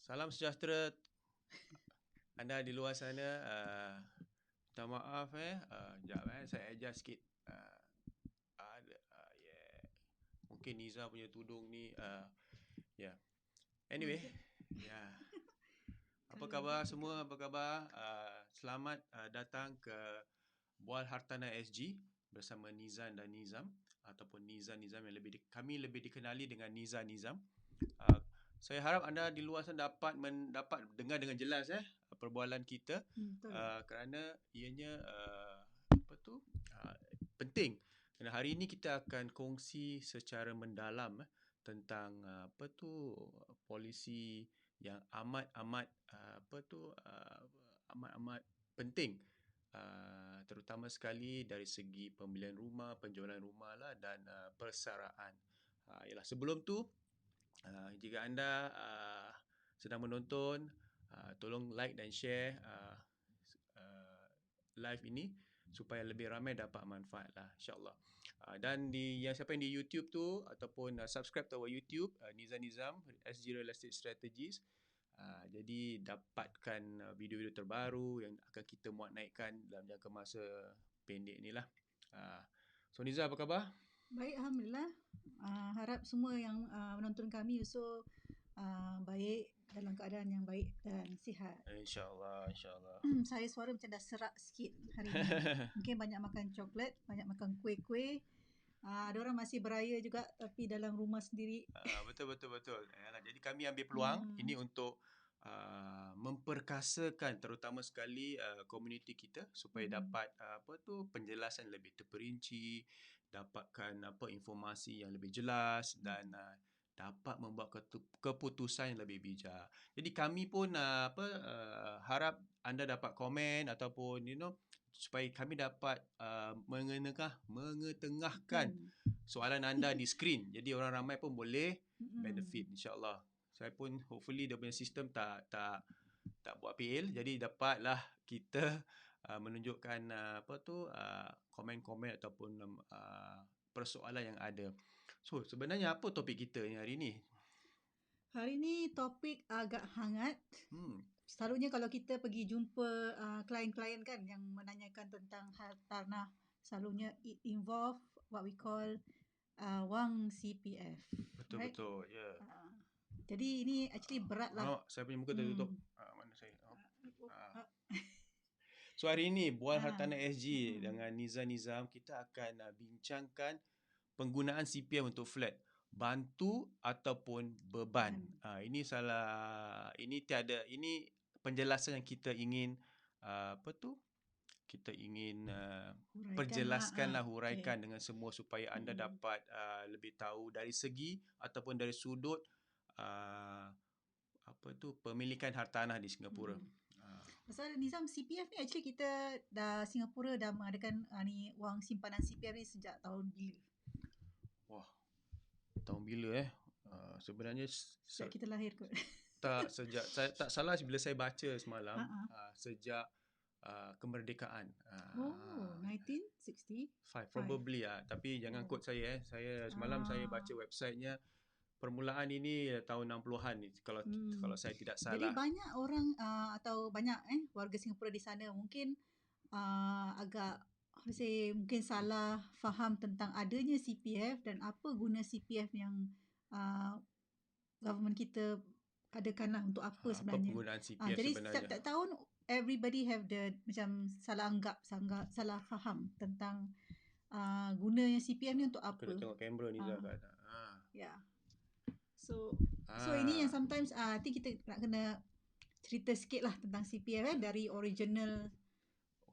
Salam sejahtera anda di luar sana. Minta maaf sekejap saya adjust sikit. Yeah. Mungkin Niza punya tudung ni yeah. Anyway, yeah. Apa khabar semua? Apa khabar? Selamat datang ke Bual Hartanah SG bersama Nizam dan Nizam, ataupun Nizam yang kami lebih dikenali dengan Nizam. Saya harap anda di luar sana dapat dengar dengan jelas perbualan kita, kerana ianya penting. Kerana hari ini kita akan kongsi secara mendalam tentang polisi yang amat penting, terutama sekali dari segi pembelian rumah, penjualan rumah lah, dan persaraan. Sebelum tu, jika anda sedang menonton, tolong like dan share live ini supaya lebih ramai dapat manfaat lah, insyaAllah. Dan siapa yang di YouTube tu ataupun subscribe to our YouTube, Nizam SG Real Estate Strategies, jadi dapatkan video-video terbaru yang akan kita muat naikkan dalam jangka masa pendek ni lah. So Nizam, apa khabar? Baik, Alhamdulillah. Harap semua yang menonton kami so baik, dalam keadaan yang baik dan sihat. InsyaAllah, insyaAllah. Saya suara macam dah serak sikit hari ni. Mungkin banyak makan coklat, banyak makan kuih-kuih. Ada orang masih beraya juga tapi dalam rumah sendiri. Betul. Jadi kami ambil peluang ini untuk memperkasakan terutama sekali komuniti kita supaya dapat penjelasan lebih terperinci, dapatkan informasi yang lebih jelas dan dapat membuat keputusan yang lebih bijak. Jadi kami pun harap anda dapat komen ataupun supaya kami dapat mengetengahkan soalan anda di skrin. Jadi orang ramai pun boleh benefit, insyaAllah. Saya pun hopefully dia punya sistem tak buat fail. Jadi dapatlah kita menunjukkan komen-komen ataupun persoalan yang ada. So sebenarnya apa topik kita ni hari ni? Hari ni topik agak hangat. Selalunya kalau kita pergi jumpa klien-klien kan yang menanyakan tentang hartanah, selalunya it involve what we call wang CPF. Betul, ya. Jadi ini actually berat lah. Saya punya muka tertutup. Mana saya? So hari ini Bual Hartanah SG dengan Nizam kita akan bincangkan penggunaan CPF untuk flat, bantu ataupun beban. Ini penjelasan yang kita ingin kita ingin perjelaskanlah, huraikan dengan semua supaya anda dapat lebih tahu dari segi ataupun dari sudut pemilikan hartanah di Singapura. Pasal Nizam, CPF ni actually kita Singapura dah mengadakan ni wang simpanan CPF ni sejak tahun bila? Wah, tahun bila sebenarnya sejak kita lahir kot. Tak, sejak saya tak salah bila saya baca semalam, sejak kemerdekaan. 1965 probably tapi jangan quote saya Saya semalam saya baca websitenya, permulaan ini tahun 60-an ni kalau saya tidak salah. Jadi banyak orang atau banyak warga Singapura di sana mungkin agak mungkin salah faham tentang adanya CPF dan apa guna CPF yang government kita adakanlah untuk apa sebenarnya. Apa penggunaan CPF jadi sebenarnya? setiap tahun everybody have the macam salah anggap, salah faham tentang gunanya CPF ni untuk apa. Kena tengok kamera ni Zah kat. Ya. So ini yang sometimes I think kita nak kena cerita sikit lah tentang CPF dari original.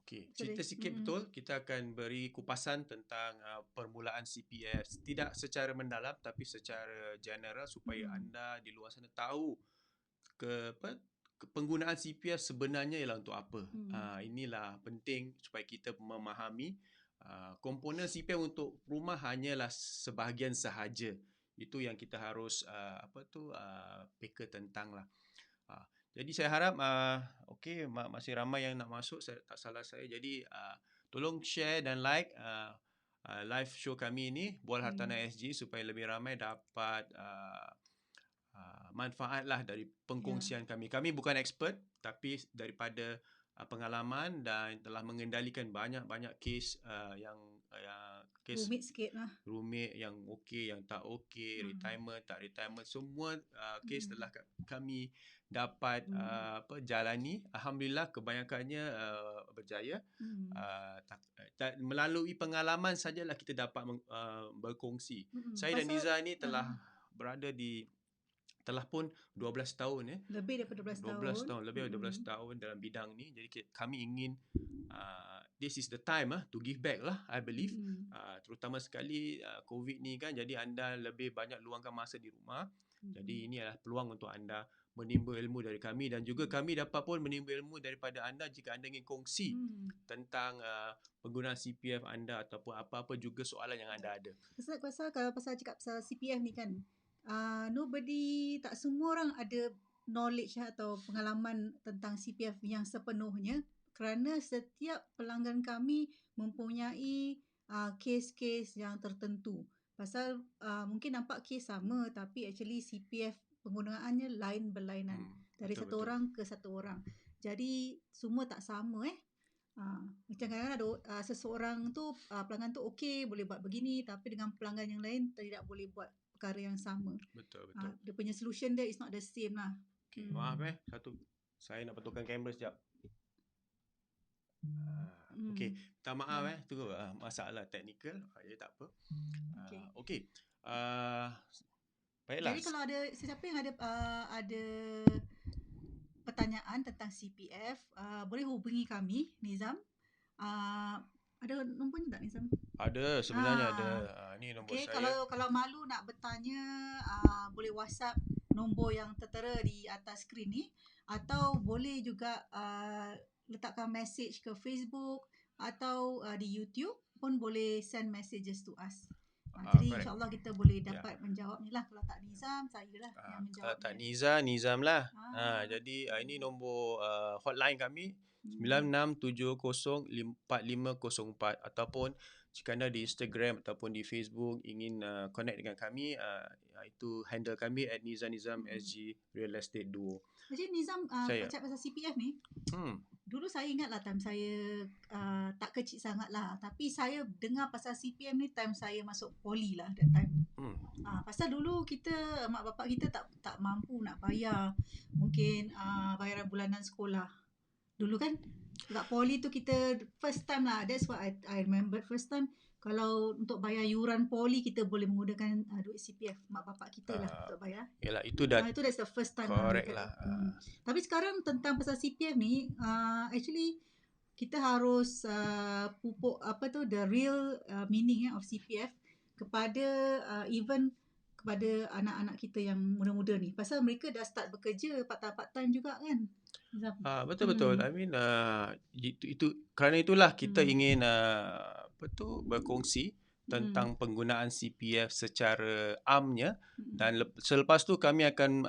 Okey, cerita sikit betul. Kita akan beri kupasan tentang permulaan CPF, tidak secara mendalam tapi secara general supaya anda di luar sana tahu penggunaan CPF sebenarnya ialah untuk apa. Inilah penting supaya kita memahami komponen CPF untuk rumah hanyalah sebahagian sahaja. Itu yang kita harus peka tentang lah. Jadi saya harap masih ramai yang nak masuk, tak salah saya. Jadi tolong share dan like live show kami ini Bual Hartanah SG supaya lebih ramai dapat manfaat lah dari pengkongsian kami. Kami bukan expert, tapi daripada pengalaman dan telah mengendalikan banyak-banyak kes yang kes rumit sikit lah. Rumit, yang okey, yang tak okey, retirement, tak retirement, semua kes telah kami dapat jalani. Alhamdulillah kebanyakannya berjaya. Melalui pengalaman sajalah kita dapat berkongsi. Saya dan Niza ni telah berada telah pun 12 tahun Lebih daripada 12 tahun. Lebih daripada 12 tahun dalam bidang ni. Jadi kami ingin this is the time to give back lah, I believe. Terutama sekali COVID ni kan, jadi anda lebih banyak luangkan masa di rumah. Jadi ini adalah peluang untuk anda menimba ilmu dari kami, dan juga kami dapat pun menimba ilmu daripada anda jika anda ingin kongsi tentang penggunaan CPF anda ataupun apa-apa juga soalan yang anda ada. Kalau cakap pasal CPF ni kan, tak semua orang ada knowledge atau pengalaman tentang CPF yang sepenuhnya, kerana setiap pelanggan kami mempunyai kes-kes yang tertentu. Pasal mungkin nampak kes sama, tapi actually CPF penggunaannya lain berlainan dari satu orang ke satu orang. Jadi semua tak sama macam kadang-kadang ada seseorang tu pelanggan tu okey boleh buat begini, tapi dengan pelanggan yang lain tidak boleh buat perkara yang sama. Betul. Dia punya solution dia is not the same lah. Maaf saya nak betulkan kamera sekejap. Okey, minta maaf tu masalah teknikal. Ya, tak apa. Okey. Baiklah. Jadi kalau ada sesiapa yang ada pertanyaan tentang CPF, boleh hubungi kami, Nizam. Ada nombornya tak, Nizam? Ada, sebenarnya ada. Ni nombor saya. Kalau malu nak bertanya, boleh WhatsApp nombor yang tertera di atas skrin ni, atau boleh juga letakkan message ke Facebook atau di YouTube pun boleh send messages to us. Jadi insyaAllah kita boleh dapat menjawab ni lah. Kalau tak Nizam, saya lah yang menjawab. Kalau tak Nizam lah. Jadi ini nombor hotline kami 96704504, ataupun jika anda di Instagram ataupun di Facebook ingin connect dengan kami, itu handle kami @nizam_sg Real Estate Duo. Jadi Nizam, cakap pasal CPF ni, dulu saya ingat lah time saya tak kecil sangat lah, tapi saya dengar pasal CPF ni time saya masuk poli lah that time. Pasal dulu mak bapak kita tak mampu nak bayar mungkin bayaran bulanan sekolah. Dulu kan dekat poli tu kita first time lah, that's what I remember, first time kalau untuk bayar yuran poli kita boleh menggunakan duit CPF mak bapak kita lah untuk bayar. Yalah, itu that's the first time. Correct lah. Tapi sekarang tentang pasal CPF ni, actually kita harus pupuk the real meaning of CPF kepada even kepada anak-anak kita yang muda-muda ni. Pasal mereka dah start bekerja part-time juga kan. Betul. I mean itu kerana itulah kita ingin berkongsi tentang penggunaan CPF secara amnya, dan selepas tu kami akan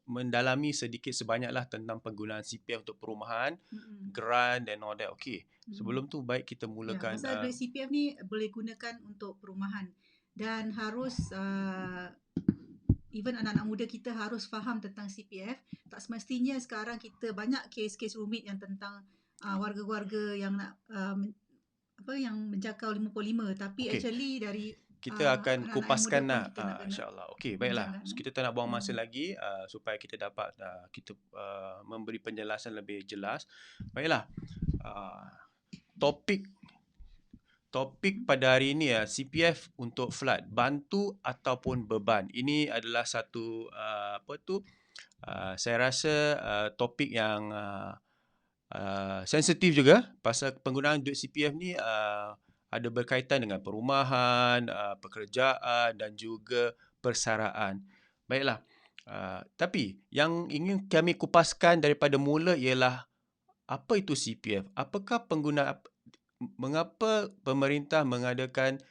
mendalami sedikit sebanyaklah tentang penggunaan CPF untuk perumahan, grant and all that. Okey. Sebelum tu baik kita mulakan. Pasal duit CPF ni boleh gunakan untuk perumahan, dan harus even anak-anak muda kita harus faham tentang CPF. Tak semestinya sekarang kita banyak kes-kes rumit yang tentang warga-warga yang nak yang menjangkau 55, tapi actually dari kita akan kupaskan lah insya-Allah. Okey, baiklah. Kita tak nak buang masa lagi supaya kita dapat memberi penjelasan lebih jelas. Baiklah. Topik pada hari ini CPF untuk flood, bantu ataupun beban. Ini adalah satu saya rasa topik yang sensitif juga, pasal penggunaan duit CPF ni ada berkaitan dengan perumahan, pekerjaan dan juga persaraan. Baiklah. Tapi yang ingin kami kupaskan daripada mula ialah apa itu CPF? Mengapa pemerintah mengadakan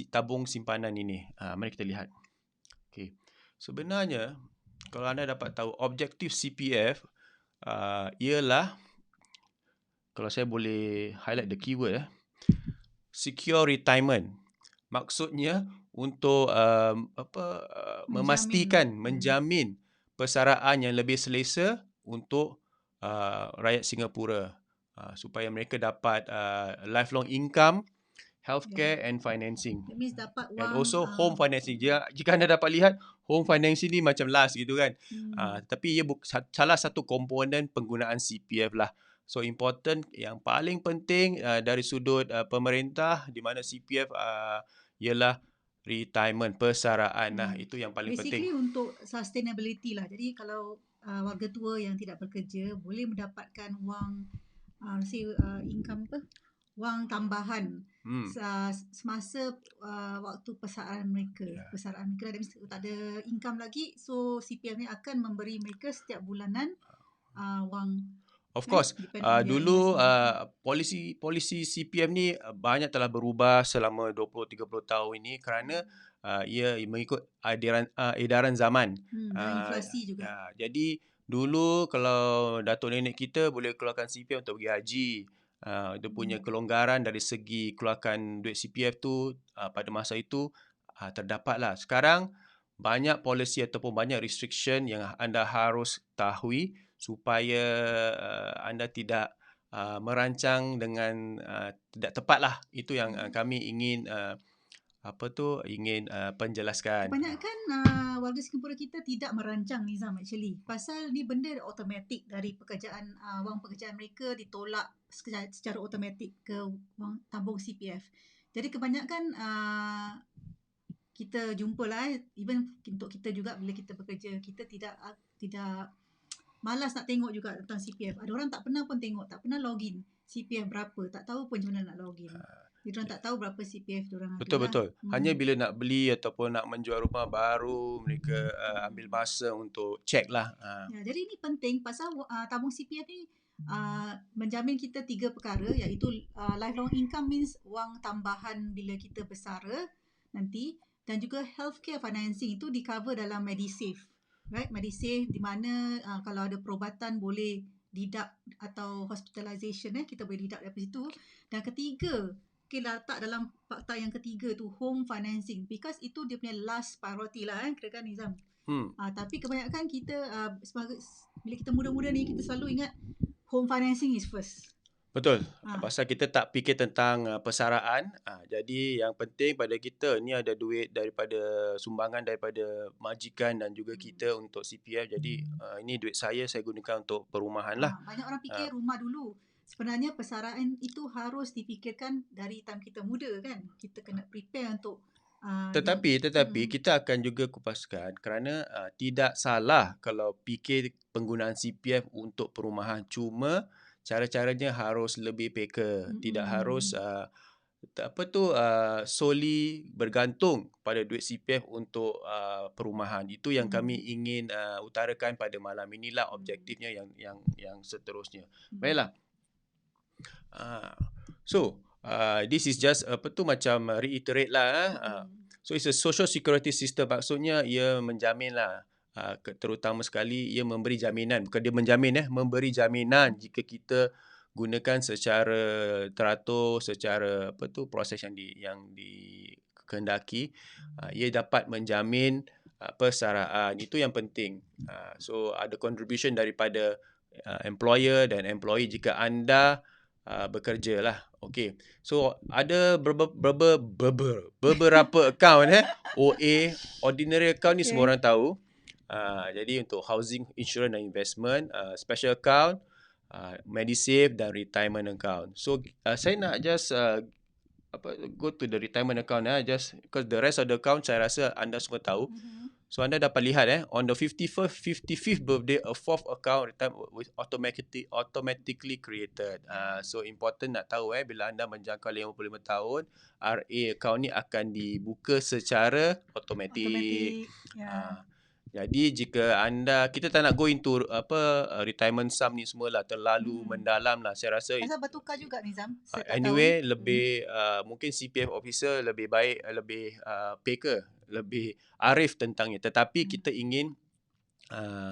tabung simpanan ini? Mari kita lihat. Okay. Sebenarnya, kalau anda dapat tahu, objektif CPF ialah, kalau saya boleh highlight the keyword, secure retirement. Maksudnya, untuk menjamin persaraan yang lebih selesa untuk rakyat Singapura, supaya mereka dapat lifelong income, healthcare and financing. That means dapat wang, And also home financing. Jika anda dapat lihat, home financing ni macam last gitu kan. Tapi ia salah satu komponen penggunaan CPF lah. So important, yang paling penting dari sudut pemerintah, di mana CPF ialah retirement, persaraan lah. Itu yang paling basically penting. untuk sustainability lah. Jadi kalau warga tua yang tidak bekerja boleh mendapatkan wang income wang tambahan semasa waktu persaraan mereka. Persaraan mereka tak ada income lagi, so CPF ni akan memberi mereka setiap bulanan wang. Of course, dulu polisi CPF ni banyak telah berubah selama 20-30 tahun ini kerana ia mengikut edaran zaman. Inflasi juga. Jadi dulu kalau datuk nenek kita boleh keluarkan CPF untuk pergi haji. Dia punya kelonggaran dari segi keluarkan duit CPF tu pada masa itu terdapatlah. Sekarang banyak polisi ataupun banyak restriction yang anda harus tahui supaya anda tidak merancang dengan tidak tepatlah. Itu yang kami ingin penjelaskan. Kebanyakan warga Singapura kita tidak merancang, Nizam, actually. Pasal ni benda automatik dari pekerjaan, wang pekerjaan mereka ditolak secara automatik ke wang tabung CPF. Jadi kebanyakan kita jumpalah, even untuk kita juga bila kita bekerja, kita tidak malas nak tengok juga tentang CPF. Ada orang tak pernah pun tengok, tak pernah login CPF berapa, tak tahu pun macam mana nak login. Diorang tak tahu berapa CPF diorang ada. Betul. Hanya bila nak beli ataupun nak menjual rumah baru, mereka ambil masa untuk check lah. Jadi ini penting pasal tabung CPF ni menjamin kita 3 perkara, iaitu lifelong income means wang tambahan bila kita bersara nanti, dan juga healthcare financing itu di cover dalam MediSave. Right, MediSave di mana kalau ada perubatan boleh deduct, atau hospitalisation kita boleh deduct dari situ. Dan ketiga, letak dalam fakta yang ketiga tu home financing, because itu dia punya last priority lah kira kan, Nizam. Tapi kebanyakan kita bila kita muda-muda ni, kita selalu ingat home financing is first. Betul. Pasal kita tak fikir tentang persaraan. Jadi yang penting pada kita ni ada duit daripada sumbangan daripada majikan dan juga kita untuk CPF. Jadi ini duit saya gunakan untuk perumahan lah. Banyak orang fikir rumah dulu. Sebenarnya persaraan itu harus dipikirkan dari time kita muda kan. Kita kena prepare untuk tetapi kita akan juga kupaskan kerana tidak salah kalau fikir penggunaan CPF untuk perumahan. Cuma cara-caranya harus lebih peka. Tidak harus solely bergantung pada duit CPF untuk perumahan. Itu yang kami ingin utarakan pada malam inilah objektifnya yang seterusnya. Baiklah. So this is just macam reiterate lah. So it's a social security system. Maksudnya ia menjamin lah. Terutama sekali ia memberi jaminan, bukan dia menjamin memberi jaminan jika kita gunakan secara teratur, secara proses yang dikehendaki, ia dapat menjamin persaraan. Itu yang penting. So ada contribution daripada employer dan employee jika anda bekerja lah. Okay. So ada beberapa account OA, ordinary account ni semua orang tahu. Jadi untuk housing, insurance dan investment, special account, MediSave dan retirement account. So saya nak just go to the retirement account just because the rest of the account saya rasa anda semua tahu. So anda dapat lihat on the 55th birthday, a fourth account was automatically created. So important nak tahu bila anda menjangkau 55 tahun, RA account ni akan dibuka secara automatik. Jadi jika kita tak nak go into retirement sum ni semualah terlalu mendalam lah, saya rasa. Pasal bertukar juga, Nizam. Anyway, lebih mungkin CPF officer lebih baik, lebih peka, lebih arif tentangnya. Tetapi kita ingin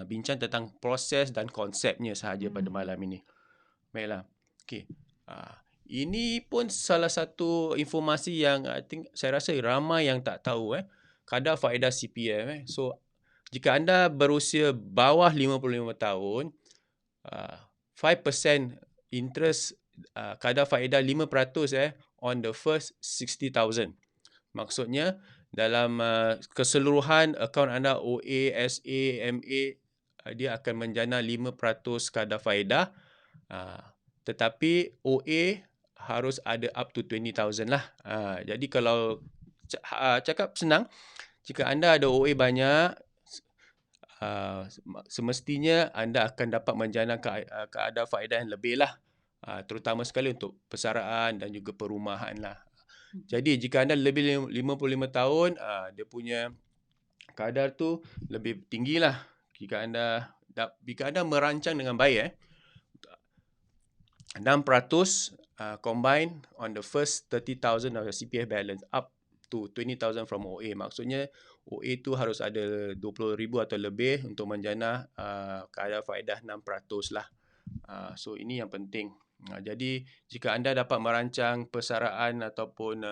bincang tentang proses dan konsepnya sahaja pada malam ini. Baiklah. Okay. ini pun salah satu informasi yang I think saya rasa ramai yang tak tahu kadar faedah CPF. So jika anda berusia bawah 55 tahun, 5% interest, kadar faedah 5% on the first 60,000. Maksudnya dalam keseluruhan akaun anda OA, SA, MA, dia akan menjana 5% kadar faedah. Tetapi OA harus ada up to 20,000 lah. Jadi kalau cakap senang, jika anda ada OA banyak, semestinya anda akan dapat menjana kadar faedah yang lebih lah. Terutama sekali untuk persaraan dan juga perumahan lah. Jadi jika anda lebih 55 tahun, dia punya kadar tu lebih tinggi lah. Jika anda merancang dengan baik, 6% combine on the first 30,000 of your CPF balance up to 20,000 from OA. Maksudnya OA tu harus ada 20,000 atau lebih untuk menjana kadar faedah 6% lah. So ini yang penting. Jadi jika anda dapat merancang persaraan ataupun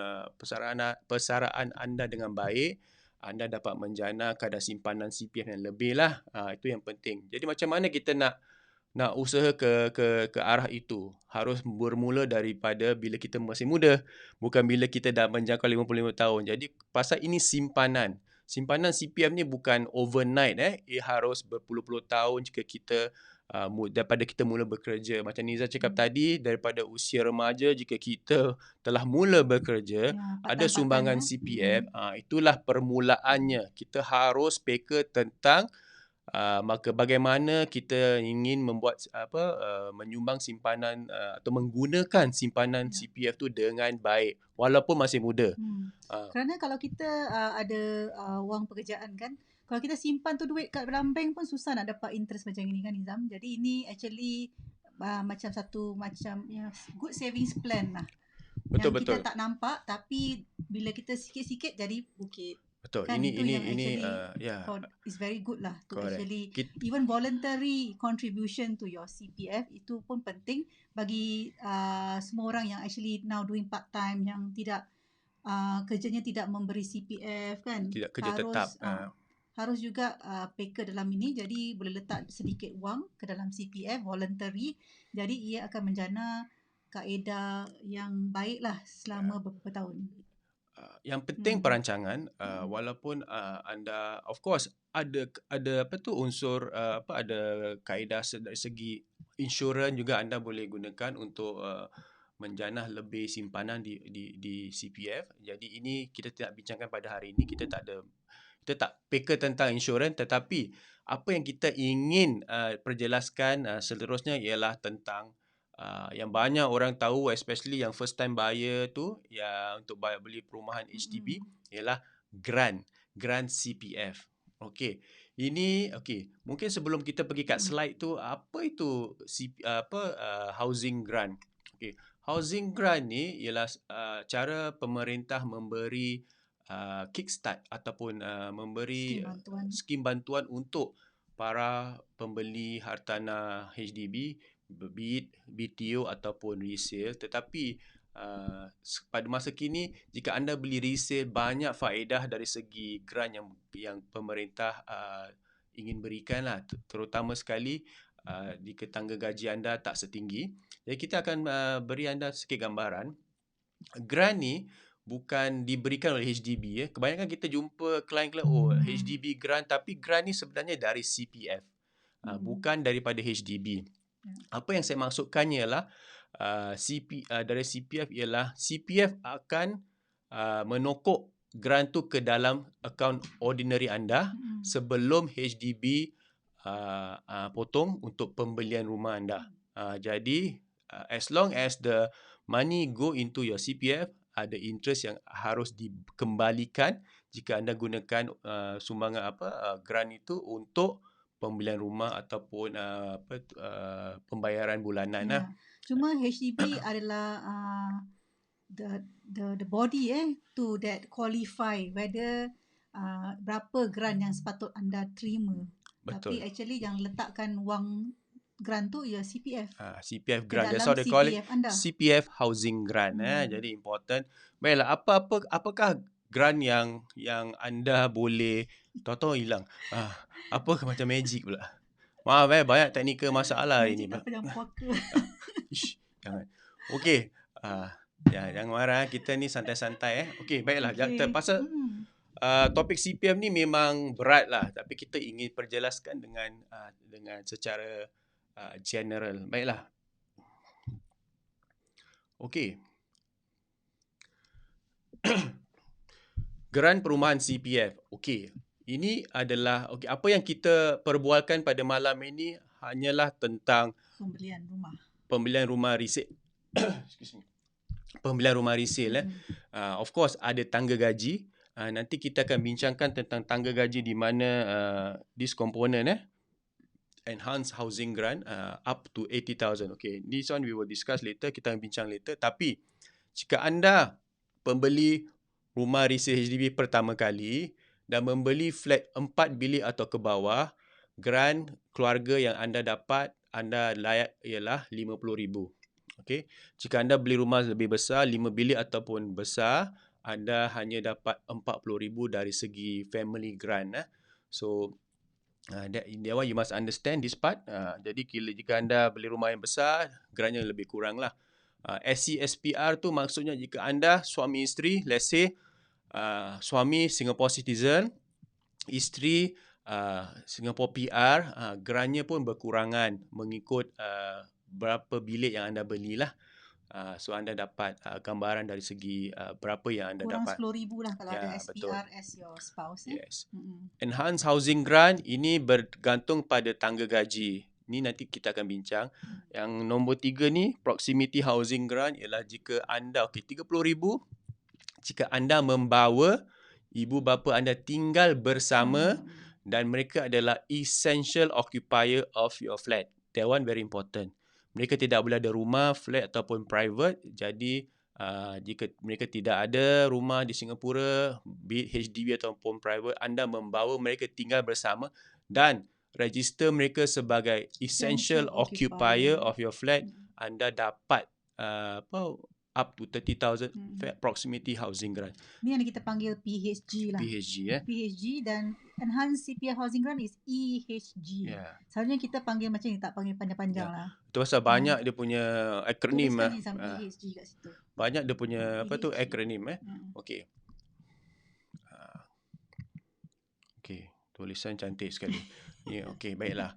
persaraan anda dengan baik, anda dapat menjana kadar simpanan CPF yang lebih lah. Itu yang penting. Jadi macam mana kita nak usaha ke arah itu? Harus bermula daripada bila kita masih muda, bukan bila kita dah menjangkau 55 tahun. Jadi pasal ini simpanan. Simpanan CPF ni bukan overnight. Ia harus berpuluh-puluh tahun jika kita daripada kita mula bekerja. Macam Niza cakap tadi, daripada usia remaja jika kita telah mula bekerja, ada sumbangan CPF, itulah permulaannya. Kita harus peka tentang maka bagaimana kita ingin membuat menyumbang simpanan atau menggunakan simpanan CPF tu dengan baik walaupun masih muda. Kerana kalau kita ada wang pekerjaan kan, kalau kita simpan tu duit kat dalam bank pun susah nak dapat interest macam ini kan, Nizam. Jadi ini actually macam satu good savings plan lah. Betul. Kita tak nampak, tapi bila kita sikit-sikit jadi bukit. Betul. Kan ini is very good lah to correct. actually even voluntary contribution to your CPF itu pun penting bagi semua orang yang actually now doing part time, yang tidak kerjanya tidak memberi CPF kan, tidak kerja tetap. Harus juga peka dalam ini. Jadi boleh letak sedikit wang ke dalam CPF voluntary, jadi ia akan menjana kaedah yang baik lah selama beberapa tahun. Yang penting perancangan, walaupun anda of course ada unsur ada kaedah dari segi insurans juga anda boleh gunakan untuk menjanah lebih simpanan di CPF. Jadi ini kita tidak bincangkan pada hari ini. Kita tak peka tentang insurans, tetapi apa yang kita ingin perjelaskan seterusnya ialah tentang yang banyak orang tahu, especially yang first time buyer tu, untuk beli perumahan HDB, ialah grant CPF. Okey. Ini mungkin sebelum kita pergi kat slide tu, apa itu housing grant? Okey. Housing grant ni ialah cara pemerintah memberi kickstart ataupun memberi skim bantuan untuk para pembeli hartanah HDB, be it BTO ataupun resale. Tetapi pada masa kini, jika anda beli resale, banyak faedah dari segi grant yang pemerintah ingin berikan lah, terutama sekali jika tangga gaji anda tak setinggi. Jadi kita akan beri anda sikit gambaran. Grant ni bukan diberikan oleh HDB. Kebanyakan kita jumpa klien-klien, HDB grant, tapi grant ni sebenarnya dari CPF, bukan daripada HDB. Apa yang saya maksudkannya ialah dari CPF ialah CPF akan menokok grant tu ke dalam akaun ordinary anda sebelum HDB potong untuk pembelian rumah anda. Jadi as long as the money go into your CPF, ada interest yang harus dikembalikan jika anda gunakan sumbangan grant itu untuk pembelian rumah ataupun pembayaran bulanan lah. Cuma HDB adalah the body to that qualify whether berapa grant yang sepatut anda terima. Betul. Tapi actually yang letakkan wang grant tu ya CPF. CPF Ke grant. That's dalam how they call it. CPF anda. CPF housing grant. Jadi important. Baiklah, apakah grant yang anda boleh tahu-tahu hilang? Apa macam magic pula? Maaf banyak teknikal masalah hari ni. Magic tak pedang puaka. Ish, jangan. Okey. Jangan marah. Kita ni santai-santai. Okey, baiklah. Pasal topik CPF ni memang berat lah. Tapi kita ingin perjelaskan dengan secara general. Baiklah. Okey. Geran perumahan CPF. Okey. Ini adalah apa yang kita perbualkan pada malam ini hanyalah tentang pembelian rumah resale. Excuse me. Pembelian rumah resale. Of course ada tangga gaji. Nanti kita akan bincangkan tentang tangga gaji di mana this component enhanced housing grant up to 80,000. Okay, this one we will discuss later. Kita akan bincang later. Tapi jika anda pembeli rumah resale HDB pertama kali dan membeli flat 4 bilik atau ke bawah, grant keluarga yang anda dapat, anda layak ialah RM50,000. Okay. Jika anda beli rumah lebih besar, 5 bilik ataupun besar, anda hanya dapat RM40,000 dari segi family grant. So that one you must understand this part. Jadi jika anda beli rumah yang besar, grantnya lebih kurang lah. SC-SPR tu maksudnya jika anda suami isteri, let's say suami Singapore citizen, isteri Singapore PR, grantnya pun berkurangan mengikut berapa bilik yang anda belilah. So anda dapat gambaran dari segi berapa yang anda dapat. Kurang RM10,000 lah kalau ada SPR as your spouse. Yes. Enhanced housing grant ini bergantung pada tangga gaji. Ni nanti kita akan bincang. Yang nombor 3 ni, proximity housing grant, ialah jika anda, RM30,000 jika anda membawa ibu bapa anda tinggal bersama dan mereka adalah essential occupier of your flat. That one very important. Mereka tidak boleh ada rumah, flat ataupun private. Jadi jika mereka tidak ada rumah di Singapura, be it HDB ataupun private, anda membawa mereka tinggal bersama dan register mereka sebagai essential occupier of your flat, anda dapat up to 30,000 proximity housing grant. Ni yang kita panggil PHG lah. PHG dan enhanced CPF housing grant is EHG. Selalunya kita panggil macam ni, tak panggil panjang-panjang lah. Itu pasal banyak dia punya akronim. Tuliskan ni EHG kat situ. Banyak dia punya akronim. Okey. Okey, tulisan cantik sekali. Okey, baiklah.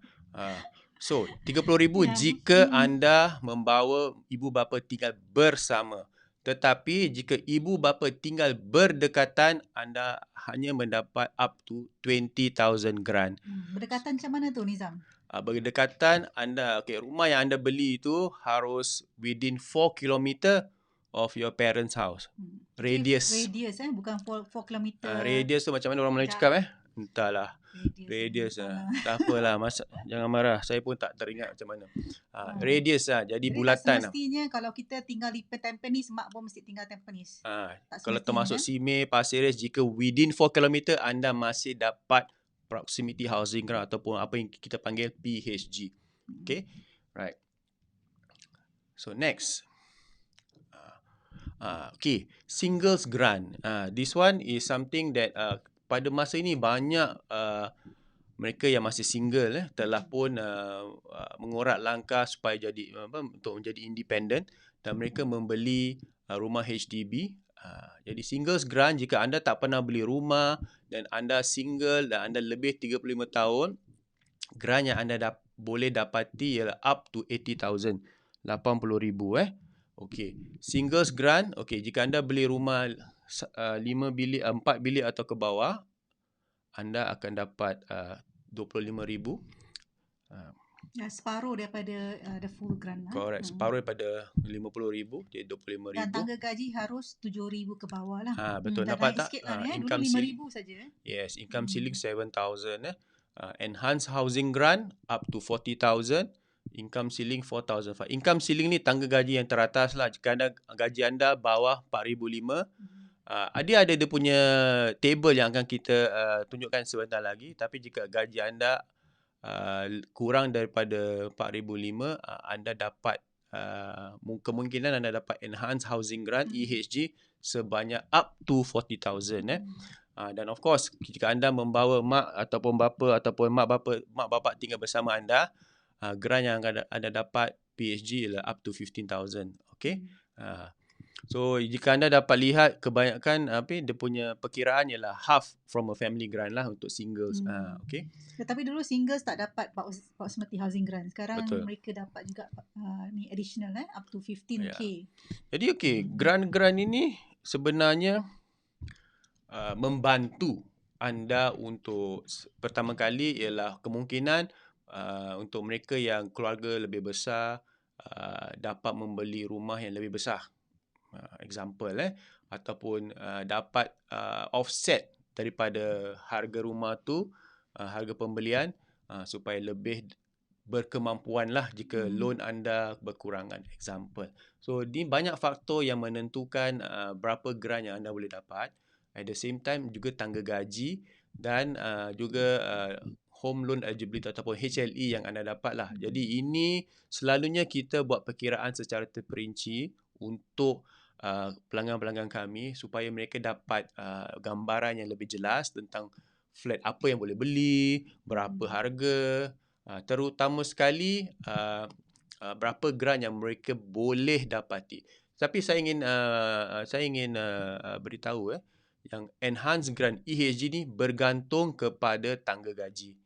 So, RM30,000 jika anda membawa ibu bapa tinggal bersama. Tetapi jika ibu bapa tinggal berdekatan, anda hanya mendapat up to 20,000 grant. Berdekatan macam mana tu, Nizam? Berdekatan, rumah yang anda beli itu harus within 4 km of your parents' house. Radius. Bukan 4 km. Radius tu macam mana orang Melayu cakap? Entahlah. Radius tak apalah, jangan marah, saya pun tak teringat macam mana. Radius jadi bulatan. Semestinya kalau kita tinggal di Tampines, mak pun mesti tinggal Tampines. Kalau termasuk Simei, Pasir Ris, jika within 4 km anda masih dapat proximity housing grant ataupun apa yang kita panggil PHG. Okay, right. So next, okay, singles grant. This one is something that pada masa ini banyak mereka yang masih single telah pun mengorak langkah supaya untuk menjadi independent dan mereka membeli rumah HDB. Jadi singles grant, jika anda tak pernah beli rumah dan anda single dan anda lebih 35 tahun, grant yang anda boleh dapati ialah up to 80,000, RM80,000. Okey, singles grant. Okey, jika anda beli rumah 4 bilik atau ke bawah, anda akan dapat RM25,000. Separuh daripada the full grant. Correct, separuh daripada RM50,000, jadi RM25,000. Dan tangga gaji harus RM7,000 ke bawah lah. Betul, dapat tak? Income ceiling RM5,000 saja. Yes, income ceiling RM7,000. Enhanced housing grant up to RM40,000. Income ceiling RM4,500. Income ceiling ni tangga gaji yang teratas lah. Jika gaji anda bawah RM4,500, ada dia punya table yang akan kita tunjukkan sebentar lagi. Tapi jika gaji anda kurang daripada 4,500, anda dapat kemungkinan anda dapat Enhanced Housing Grant EHG sebanyak up to 40,000 dan of course jika anda membawa mak ataupun bapa ataupun mak bapak tinggal bersama anda, grant yang anda dapat PHG ialah up to 15,000. Okay. So jika anda dapat lihat kebanyakan dia punya perkiraan ialah half from a family grant lah untuk singles. Okay. Tetapi dulu singles tak dapat proximity housing grant. Sekarang Betul. mereka dapat juga ni additional up to 15k. Jadi grant-grant ini sebenarnya membantu anda untuk pertama kali ialah kemungkinan untuk mereka yang keluarga lebih besar dapat membeli rumah yang lebih besar. Example ataupun dapat offset daripada harga rumah tu, harga pembelian supaya lebih berkemampuan lah jika loan anda berkurangan. Example. So ni banyak faktor yang menentukan berapa grant yang anda boleh dapat. At the same time juga tangga gaji dan juga home loan eligibility ataupun HLE yang anda dapat lah. Jadi ini selalunya kita buat perkiraan secara terperinci untuk pelanggan-pelanggan kami supaya mereka dapat gambaran yang lebih jelas tentang flat apa yang boleh beli, berapa harga, terutama sekali berapa grant yang mereka boleh dapati. Tapi saya ingin beritahu yang enhanced grant EHG ni bergantung kepada tangga gaji.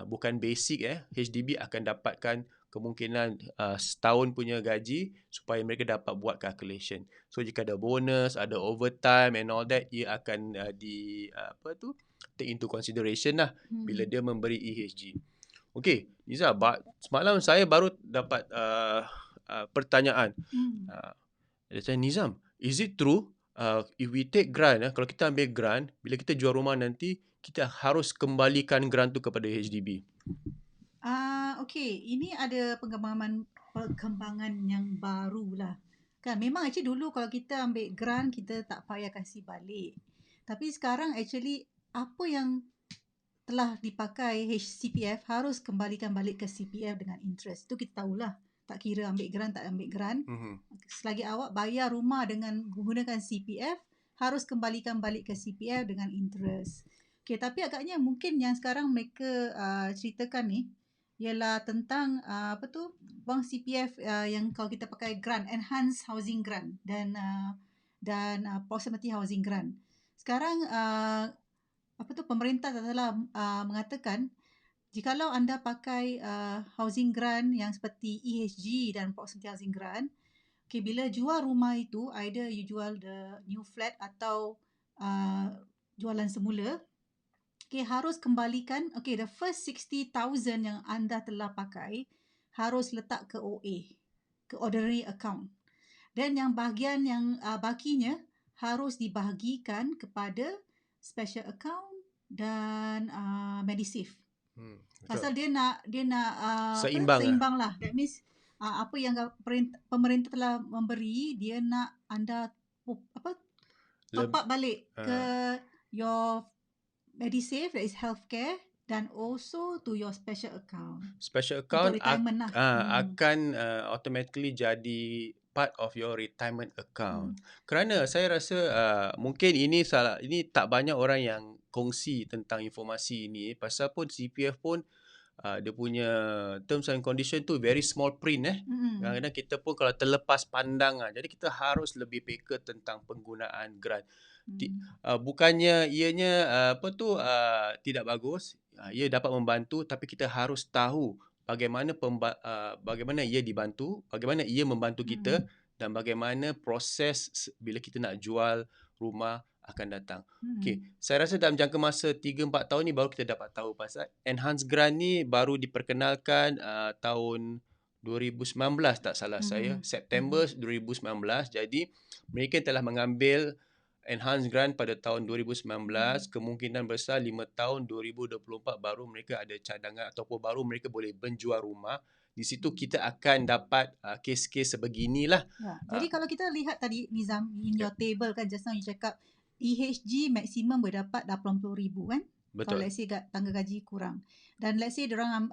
Bukan basic HDB akan dapatkan kemungkinan setahun punya gaji supaya mereka dapat buat calculation. So jika ada bonus, ada overtime and all that, ia akan take into consideration lah bila dia memberi EHG. Okay, Niza, semalam saya baru dapat pertanyaan. Saya Nizam, is it true if we take grant, kalau kita ambil grant, bila kita jual rumah nanti, kita harus kembalikan grant tu kepada HDB? Okay, ini ada perkembangan yang baru lah. Kan memang actually dulu kalau kita ambil grant, kita tak payah kasih balik. Tapi sekarang actually apa yang telah dipakai CPF harus kembalikan balik ke CPF dengan interest. Itu kita tahulah. Tak kira ambil grant tak ambil grant. Selagi awak bayar rumah dengan menggunakan CPF, harus kembalikan balik ke CPF dengan interest. Okay, tapi agaknya mungkin yang sekarang mereka ceritakan ni ialah tentang wang CPF yang kalau kita pakai grant, enhanced housing grant dan proximity housing grant. Sekarang pemerintah telah mengatakan jikalau anda pakai housing grant yang seperti EHG dan proximity housing grant, okay, bila jual rumah itu, either you jual the new flat atau jualan semula, okay, harus kembalikan, okay, the first 60,000 yang anda telah pakai harus letak ke OA, ke ordinary account. Dan yang bahagian yang bakinya harus dibahagikan kepada special account dan Medisave. Pasal dia nak seimbang lah. That means apa yang pemerintah telah memberi, dia nak anda top up balik ke your Medisave, that is healthcare, dan also to your special account. Special account akan automatically jadi part of your retirement account. Kerana saya rasa mungkin ini tak banyak orang yang kongsi tentang informasi ini, pasal pun CPF pun dia punya terms and condition tu very small print Kadang-kadang kita pun kalau terlepas pandang jadi kita harus lebih peka tentang penggunaan grant. Bukannya ianya tidak bagus, ia dapat membantu, tapi kita harus tahu bagaimana ia dibantu, bagaimana ia membantu kita dan bagaimana proses bila kita nak jual rumah akan datang. Okay, saya rasa dalam jangka masa 3-4 tahun ni baru kita dapat tahu pasal enhanced grant ni baru diperkenalkan tahun 2019 tak salah saya, September 2019. Jadi mereka telah mengambil enhanced grant pada tahun 2019, kemungkinan besar 5 tahun 2024 baru mereka ada cadangan ataupun baru mereka boleh menjual rumah. Di situ kita akan dapat kes-kes sebeginilah. Jadi kalau kita lihat tadi Nizam in your table kan, just now you cakap EHG maksimum boleh dapat 80,000 kan? Kalau Betul. let's say tangga gaji kurang. Dan let's say diorang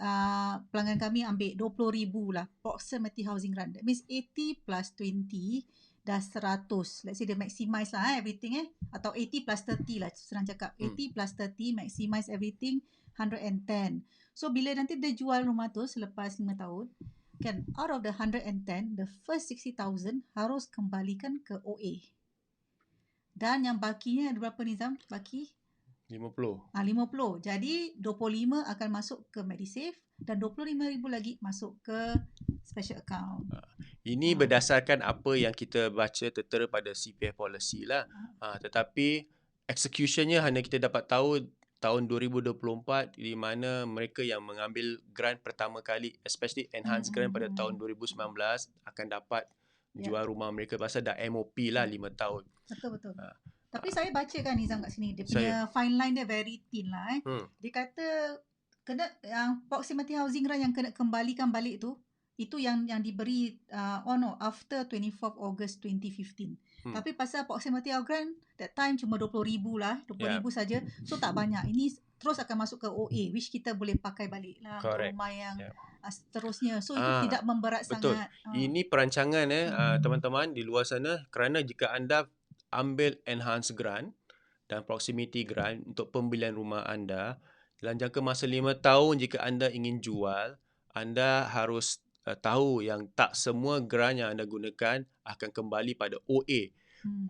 pelanggan kami ambil 20,000 lah proximity housing grant. That means 80 plus 20 dah 100. Let's say dia maximize lah everything atau 80 plus 30 lah senang cakap. 80 plus 30 maximize everything 110. So bila nanti dia jual rumah tu selepas 5 tahun, kan, out of the 110, the first 60,000 harus kembalikan ke OA. Dan yang bakinya ada berapa, Nizam? Baki? 50. 50. Jadi 25 akan masuk ke Medisave dan 25,000 lagi masuk ke special account. Ini berdasarkan apa yang kita baca tertera pada CPF policy lah. Tetapi executionnya hanya kita dapat tahu tahun 2024 di mana mereka yang mengambil grant pertama kali, especially enhanced grant pada tahun 2019 akan dapat jual rumah mereka pasal dah MOP lah 5 tahun. Betul. Tapi saya baca kan Nizam kat sini, dia punya fine line dia very thin lah Dia kata kena yang proximity housing grant yang kena kembalikan balik tu, itu yang diberi after 24 August 2015. Tapi pasal proximity housing grant that time cuma 20,000 lah, 20,000 saja. So tak banyak. Ini terus akan masuk ke OA which kita boleh pakai balik lah untuk rumah yang seterusnya. So itu tidak memberat sangat. Ini perancangan teman-teman di luar sana, kerana jika anda ambil enhanced grant dan proximity grant untuk pembelian rumah anda dalam jangka masa 5 tahun, jika anda ingin jual, anda harus tahu yang tak semua grant yang anda gunakan akan kembali pada OA.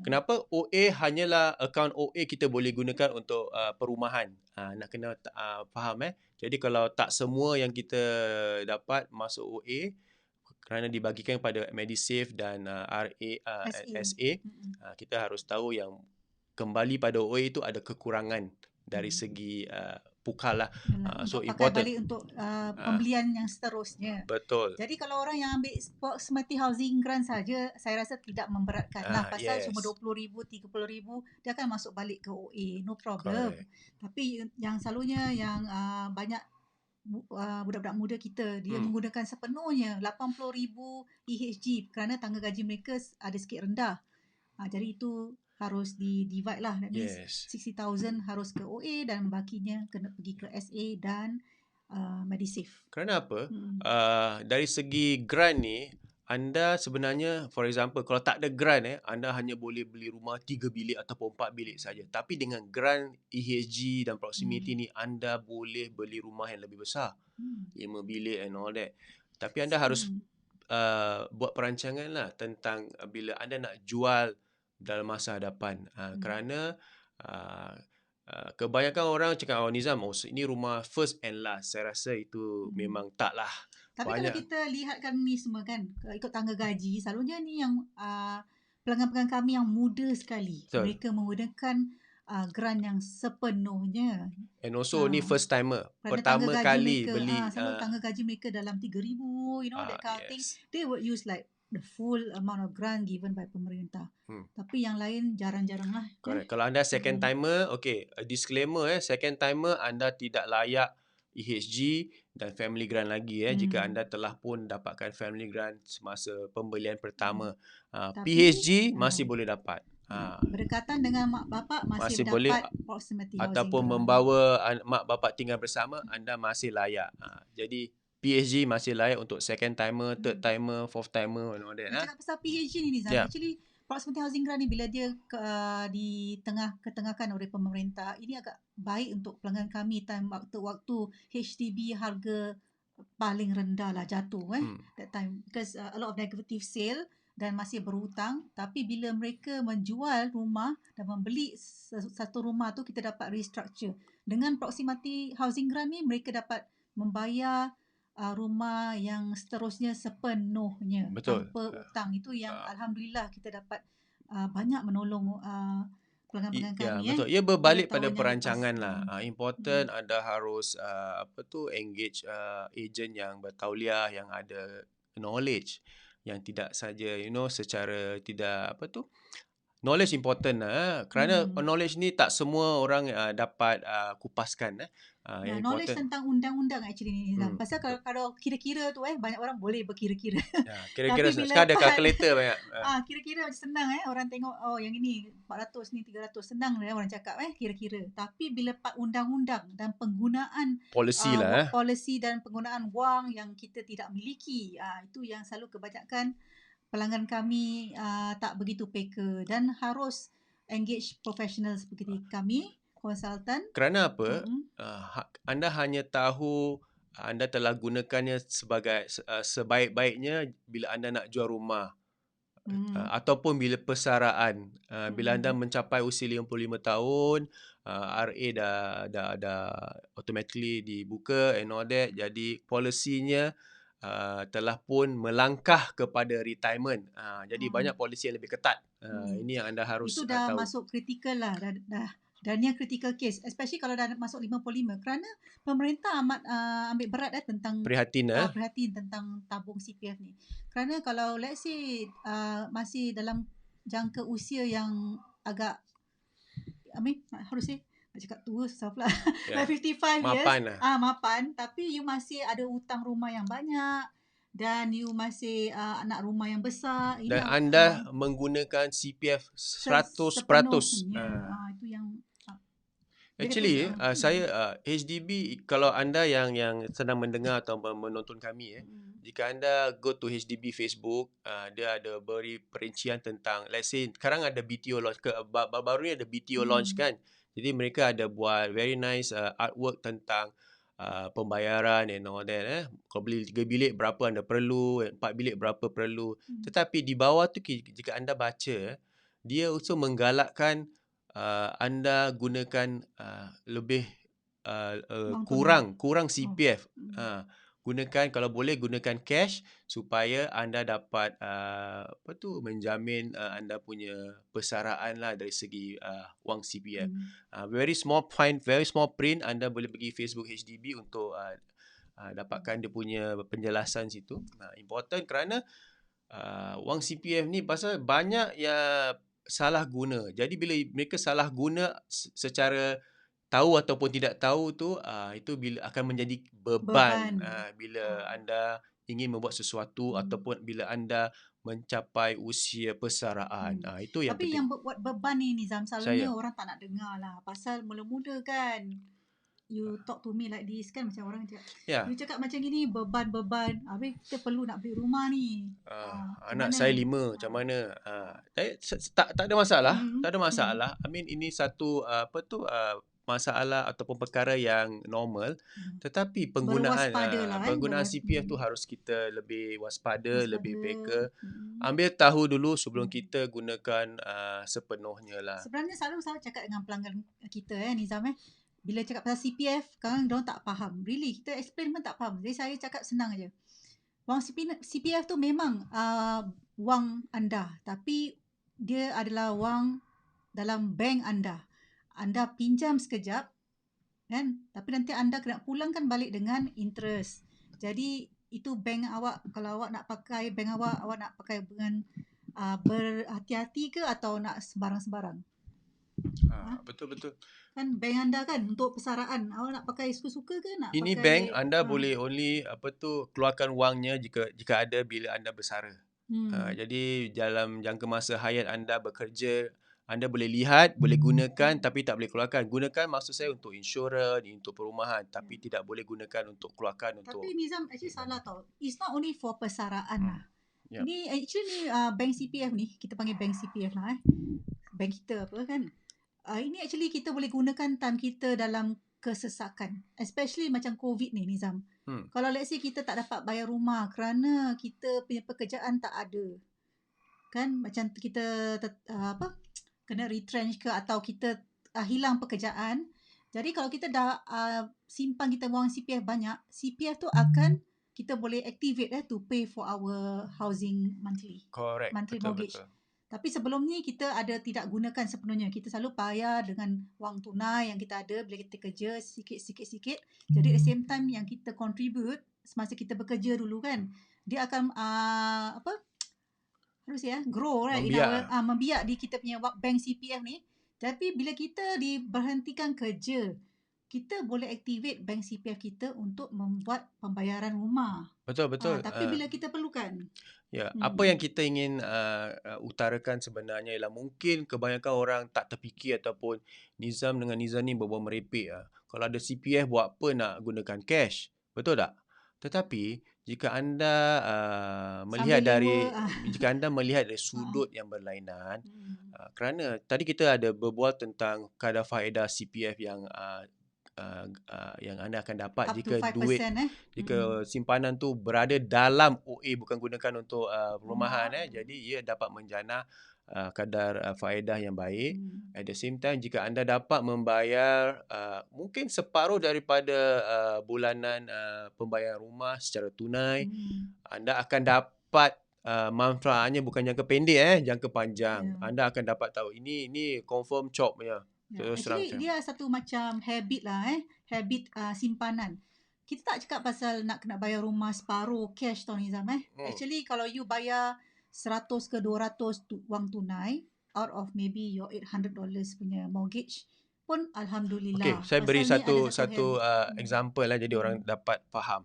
Kenapa OA hanyalah akaun OA kita boleh gunakan untuk perumahan? Nak kena faham Jadi kalau tak semua yang kita dapat masuk OA kerana dibagikan pada Medisave dan SA, kita harus tahu yang kembali pada OA itu ada kekurangan dari segi pukal lah. So pakai balik untuk pembelian yang seterusnya. Betul. Jadi kalau orang yang ambil proximity housing grant saja, saya rasa tidak memberatkan lah. Pasal cuma 20,000, 30,000, dia akan masuk balik ke OA, no problem. Correct. Tapi yang selalunya yang banyak budak-budak muda kita, dia menggunakan sepenuhnya 80,000 EHG kerana tangga gaji mereka ada sikit rendah. Jadi itu harus divide lah. That means 60,000 harus ke OA dan bakinya kena pergi ke SA dan Medisave. Kerana apa? Dari segi grant ni, anda sebenarnya, for example, kalau tak ada grant anda hanya boleh beli rumah 3 bilik ataupun 4 bilik saja. Tapi dengan grant EHG dan proximity ni, anda boleh beli rumah yang lebih besar. 5 bilik and all that. Tapi anda harus buat perancangan lah tentang bila anda nak jual dalam masa hadapan. Kerana kebanyakan orang cakap, Nizam, ini rumah first and last. Saya rasa itu memang taklah. Tapi banyak. Kalau kita lihatkan ni semua kan, ikut tangga gaji, selalunya ni yang pelanggan-pelanggan kami yang muda sekali. Betul. Mereka menggunakan grant yang sepenuhnya. And also ni first timer. Pertama kali mereka, beli. Selalu tangga gaji mereka dalam 3,000, that kind of thing. They would use like the full amount of grant given by pemerintah. Tapi yang lain jarang-jarang lah. Correct. Kalau anda second timer, disclaimer second timer anda tidak layak EHG dan family grant lagi jika anda telah pun dapatkan family grant semasa pembelian pertama. PHG masih boleh dapat. Berdekatan dengan mak bapak masih boleh, dapat proximity housing ataupun grant. membawa mak bapak tinggal bersama, anda masih layak. Jadi PHG masih layak untuk second timer, third timer, fourth timer and all that. Cakap pasal PHG ni Nizam, actually proximity housing grant ni bila dia ketengahkan oleh pemerintah, ini agak baik untuk pelanggan kami time waktu HDB harga paling rendah lah jatuh that time, because a lot of negative sale dan masih berhutang. Tapi bila mereka menjual rumah dan membeli satu rumah tu, kita dapat restructure. Dengan proximity housing grant ni, mereka dapat membayar rumah yang seterusnya sepenuhnya. Betul. Tanpa hutang. Itu yang Alhamdulillah kita dapat banyak menolong pelanggan-pelanggan kami. Betul. Ia berbalik pada perancangan lah. Important anda harus engage agent yang bertauliah, yang ada knowledge, yang tidak saja secara tidak knowledge important kerana knowledge ni tak semua orang dapat kupaskan yang knowledge important. tentang undang-undang actually ni Nizam. Pasal kalau kira-kira tu banyak orang boleh berkira-kira. Kira-kira Tapi bila sekarang ada kalkulator banyak. Kira-kira macam senang orang tengok yang ini 400 ni 300 senang orang cakap kira-kira. Tapi bila part undang-undang dan penggunaan policy policy dan penggunaan wang yang kita tidak miliki, itu yang selalu kebanyakan pelanggan kami tak begitu peka dan harus engage professional seperti kami, konsultan. Kerana apa? Anda hanya tahu anda telah gunakannya sebagai sebaik-baiknya bila anda nak jual rumah. Ataupun bila persaraan. Bila anda mencapai usia 55 tahun, RA dah automatically dibuka and all that. Jadi polisinya telah pun melangkah kepada retirement. Jadi banyak polisi yang lebih ketat. Ini yang anda harus itu dah tahu. masuk kritikal lah. Dan yang critical case, especially kalau dah masuk 55, kerana pemerintah amat ambil berat tentang prihatin tentang tabung CPF ni. Kerana kalau let's say masih dalam jangka usia yang agak harus nak cakap tua susah pula. 55 mapan years mapan, tapi you masih ada hutang rumah yang banyak dan you masih anak rumah yang besar. Dan anda menggunakan CPF 100%. Itu yang actually saya HDB, kalau anda yang sedang mendengar atau menonton kami jika anda go to HDB Facebook, dia ada beri perincian tentang, let's say sekarang ada BTO launch baru ni ada BTO launch kan. Jadi mereka ada buat very nice artwork tentang pembayaran and all that. Kau beli 3 bilik berapa anda perlu, 4 bilik berapa perlu. Tetapi di bawah tu jika anda baca, dia also menggalakkan anda gunakan lebih kurang CPF. Gunakan, kalau boleh gunakan cash supaya anda dapat menjamin anda punya persaraan lah dari segi wang CPF. Very small print, anda boleh pergi Facebook HDB untuk dapatkan dia punya penjelasan situ. Important kerana wang CPF ni pasal banyak yang salah guna. Jadi bila mereka salah guna secara tahu ataupun tidak tahu tu, itu bila akan menjadi beban. Bila anda ingin membuat sesuatu ataupun bila anda mencapai usia persaraan. Itu yang tapi penting. Yang buat beban ni Nizam, selalunya orang tak nak dengar lah. Pasal mula-mula kan you talk to me like this kan, macam orang cakap, you cakap macam gini, beban-beban. Habis kita perlu nak beli rumah ni. Anak saya 5, macam mana? Tak ada masalah. Tak ada masalah. I mean, ini satu masalah ataupun perkara yang normal. Tetapi penggunaan CPF tu harus kita lebih waspada, lebih peka. Ambil tahu dulu sebelum kita gunakan sepenuhnya lah. Sebenarnya selalu saya cakap dengan pelanggan kita Nizam bila cakap pasal CPF, kadang diorang tak faham. Really, kita explain pun tak faham. Jadi saya cakap senang aja. Wang CPF tu memang wang anda, tapi dia adalah wang dalam bank anda. Anda pinjam sekejap kan, tapi nanti anda kena pulangkan balik dengan interest. Jadi itu bank awak, kalau awak nak pakai bank awak nak pakai dengan berhati-hati ke atau nak sembarang-sembarang? Betul-betul. Kan bank anda kan untuk persaraan, awak nak pakai suka-suka ke nak ini pakai bank anda boleh only keluarkan wangnya jika ada bila anda bersara. Jadi dalam jangka masa hayat anda bekerja, anda boleh lihat, boleh gunakan tapi tak boleh keluarkan. Gunakan maksud saya untuk insurans, untuk perumahan, tapi tidak boleh gunakan untuk keluarkan untuk. Tapi Nizam actually salah tau. It's not only for persaraan lah. Ni actually bank CPF ni, kita panggil bank CPF lah bank kita apa kan. Ini actually kita boleh gunakan time kita dalam kesesakan. Especially macam COVID ni Nizam. Kalau let's say kita tak dapat bayar rumah kerana kita punya pekerjaan tak ada. Kan macam kita kena retrench ke atau kita hilang pekerjaan. Jadi kalau kita dah simpan kita wang CPF banyak, CPF tu akan kita boleh activate to pay for our housing monthly. Correct. Monthly mortgage. Betul. Tapi sebelum ni kita ada tidak gunakan sepenuhnya. Kita selalu bayar dengan wang tunai yang kita ada bila kita kerja sikit-sikit. Jadi at the same time yang kita contribute semasa kita bekerja dulu kan, dia akan harus ya grow right membiak di kita punya bank CPF ni. Tapi bila kita diberhentikan kerja, kita boleh activate bank CPF kita untuk membuat pembayaran rumah. Betul. Tapi bila kita perlukan. Ya, apa yang kita ingin utarakan sebenarnya ialah mungkin kebanyakan orang tak terfikir ataupun Nizam dengan Nizam ni berbual merepek. Kalau ada CPF buat apa nak gunakan cash? Betul tak? Tetapi jika anda melihat jika anda melihat dari sudut yang berlainan, kerana tadi kita ada berbual tentang kadar faedah CPF yang anda akan dapat jika duit jika simpanan tu berada dalam OA bukan gunakan untuk perumahan jadi ia dapat menjana kadar faedah yang baik. At the same time jika anda dapat membayar mungkin separuh daripada bulanan pembayaran rumah secara tunai, anda akan dapat manfaatnya bukan jangka pendek jangka panjang. Anda akan dapat tahu ini confirm chop punya. Actually dia satu macam habit lah habit simpanan. Kita tak cakap pasal nak kena bayar rumah separuh cash tau Nizam Actually kalau you bayar 100 ke 200 wang tunai out of maybe your $800 punya mortgage pun alhamdulillah. Okay, saya beri satu example lah jadi orang dapat faham.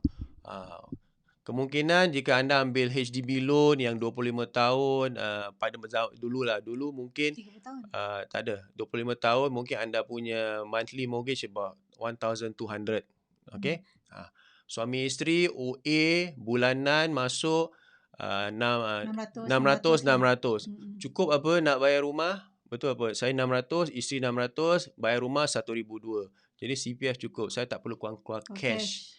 Kemungkinan jika anda ambil HDB loan yang 25 tahun pada dulu mungkin 30 tahun. Tak ada 25 tahun mungkin anda punya monthly mortgage about 1,200. Okay. Suami isteri OA bulanan masuk 600. Cukup apa nak bayar rumah? Betul apa? Saya 600, isteri 600, bayar rumah 1,200. Jadi CPF cukup. Saya tak perlu keluar cash.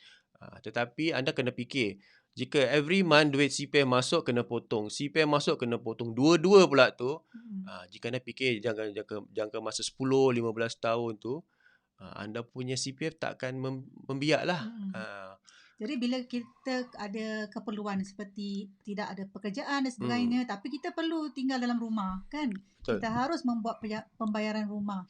Tetapi anda kena fikir, jika every month duit CPF masuk kena potong, CPF masuk kena potong, dua-dua pula tu, jika anda fikir jangka masa 10-15 tahun tu, anda punya CPF tak akan membiak lah. Jadi bila kita ada keperluan seperti tidak ada pekerjaan dan sebagainya, tapi kita perlu tinggal dalam rumah kan, betul. Kita harus membuat pembayaran rumah.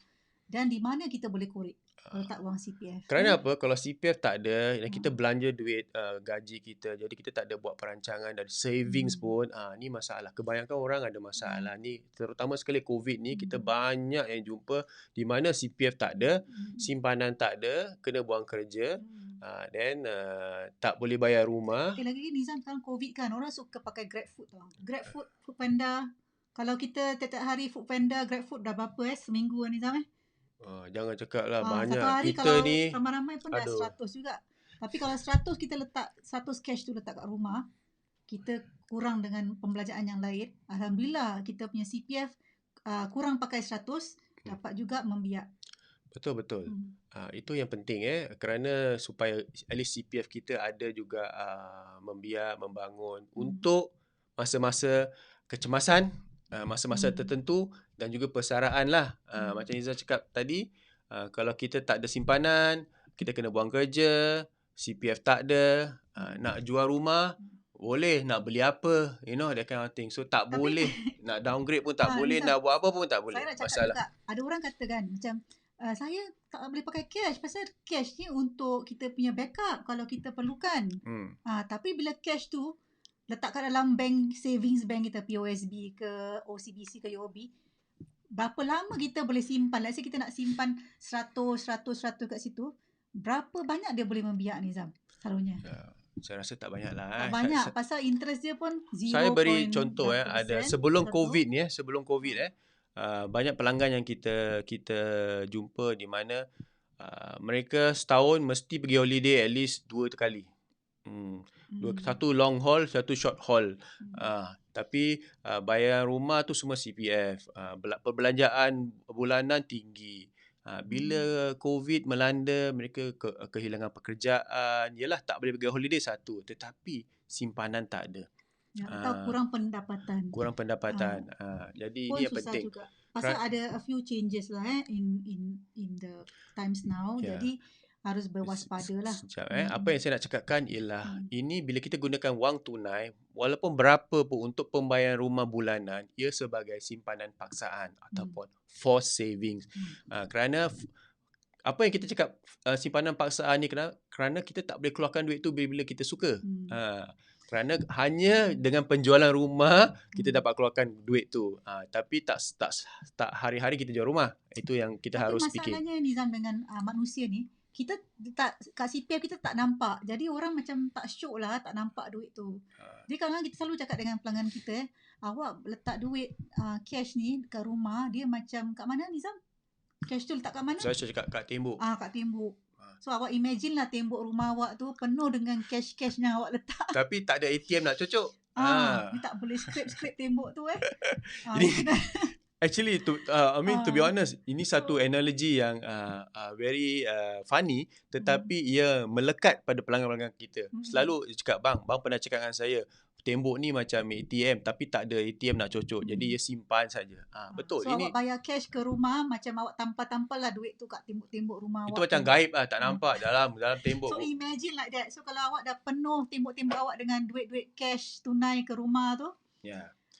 Dan di mana kita boleh korek letak wang CPF. Kerana apa? Kalau CPF tak ada, kita belanja duit gaji kita. Jadi kita tak ada buat perancangan dari savings pun. Ni masalah. Kebanyakan orang ada masalah ni. Terutama sekali COVID ni, kita banyak yang jumpa di mana CPF tak ada, simpanan tak ada, kena buang kerja. Then tak boleh bayar rumah. Lagi Nizam sekarang COVID kan, orang suka pakai GrabFood tau. GrabFood, Foodpanda. Kalau kita tiap-tiap hari Foodpanda, GrabFood dah berapa seminggu Nizam jangan cakap lah banyak. Satu hari kita kalau ni ramai-ramai pun dah 100 juga. Tapi kalau 100 kita letak 100 cash tu letak kat rumah, kita kurang dengan pembelanjaan yang lain. Alhamdulillah kita punya CPF kurang pakai 100, dapat juga membiak. Betul. Itu yang penting kerana supaya at least CPF kita ada juga membiak, membangun untuk masa-masa kecemasan, masa-masa tertentu dan juga persaraan lah. Macam Izzah cakap tadi, kalau kita tak ada simpanan, kita kena buang kerja, CPF tak ada, nak jual rumah, boleh, nak beli apa, that kind of thing. So tak boleh, nak downgrade pun tak boleh, nak buat apa pun tak boleh. Saya nak cakap juga, ada orang kata kan, macam saya tak boleh pakai cash, pasal cash ni untuk kita punya backup kalau kita perlukan. Tapi bila cash tu letak kat dalam bank, savings bank kita, POSB ke OCBC ke UOB, berapa lama kita boleh simpan? Let's say kita nak simpan 100 kat situ, berapa banyak dia boleh membiak Nizam selalunya? Saya rasa tak banyak lah. Tak banyak, pasal interest dia pun 0. Saya beri contoh ada sebelum COVID ni banyak pelanggan yang kita jumpa di mana mereka setahun mesti pergi holiday at least 2 kali. Satu long haul, satu short haul. Tapi bayaran rumah tu semua CPF. Perbelanjaan bulanan tinggi. Bila COVID melanda, mereka kehilangan pekerjaan. Yalah, tak boleh pergi holiday satu. Tetapi simpanan tak ada. Atau kurang pendapatan. Jadi ini yang penting. Juga. Pasal ada a few changes lah in the times now. Jadi harus berwaspada lah. Apa yang saya nak cakapkan ialah ini bila kita gunakan wang tunai, walaupun berapa pun untuk pembayaran rumah bulanan, ia sebagai simpanan paksaan ataupun forced savings. Kerana apa yang kita cakap simpanan paksaan ni kerana kita tak boleh keluarkan duit tu bila kita suka. Kerana hanya dengan penjualan rumah kita dapat keluarkan duit tu. Tapi tak hari-hari kita jual rumah. Itu yang kita harus fikir. Tapi masalahnya Nizam dengan manusia ni, kita tak kat CPF kita tak nampak. Jadi orang macam tak syok lah, tak nampak duit tu. Jadi kadang-kadang kita selalu cakap dengan pelanggan kita, awak letak duit cash ni kat rumah, dia macam kat mana Nizam? Cash tu letak kat mana? Saya cakap kat tembok. Kat tembok. So awak imagine lah tembok rumah awak tu penuh dengan cash-cash yang awak letak. Tapi tak ada ATM nak cocok. Ni tak boleh scrape tembok tu Jadi actually to be honest, ini satu analogy yang very funny, tetapi ia melekat pada pelanggan-pelanggan kita. Selalu cakap, bang pernah cakap dengan saya, tembok ni macam ATM tapi tak ada ATM nak cocok. Jadi ia simpan saja. Betul. So awak bayar cash ke rumah, macam awak tampal-tampal lah duit tu kat tembok-tembok rumah itu awak. Itu macam gaib lah, tak nampak dalam tembok. So imagine like that. So kalau awak dah penuh tembok-tembok awak dengan duit-duit cash tunai ke rumah tu,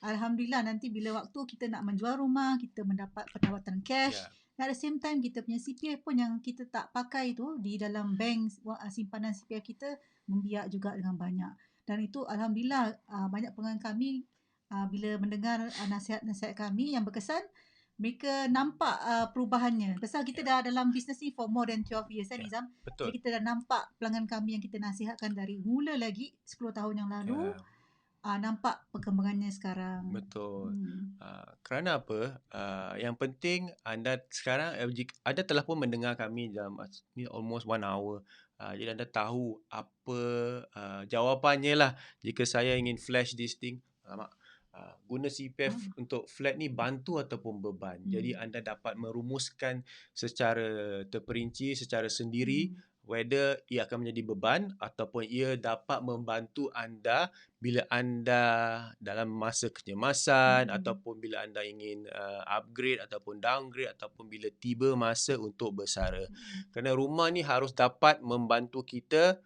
Alhamdulillah nanti bila waktu kita nak menjual rumah, kita mendapat pendapatan cash. At the same time, kita punya CPF pun yang kita tak pakai tu di dalam bank simpanan CPF kita membiak juga dengan banyak. Dan itu Alhamdulillah banyak pelanggan kami bila mendengar nasihat-nasihat kami yang berkesan, mereka nampak perubahannya. Pasal kita dah dalam bisnes ni for more than 12 years Nizam. Betul. Jadi kita dah nampak pelanggan kami yang kita nasihatkan dari mula lagi 10 tahun yang lalu. Nampak perkembangannya sekarang. Betul. Kerana apa? Yang penting anda sekarang anda telah pun mendengar kami dalam ni almost 1 hour. Jadi anda tahu apa jawapannya lah. Jika saya ingin flash this thing, guna CPF untuk flat ni bantu ataupun beban. Jadi anda dapat merumuskan secara terperinci, secara sendiri whether ia akan menjadi beban ataupun ia dapat membantu anda bila anda dalam masa kecemasan ataupun bila anda ingin upgrade ataupun downgrade ataupun bila tiba masa untuk bersara. Kerana rumah ni harus dapat membantu kita,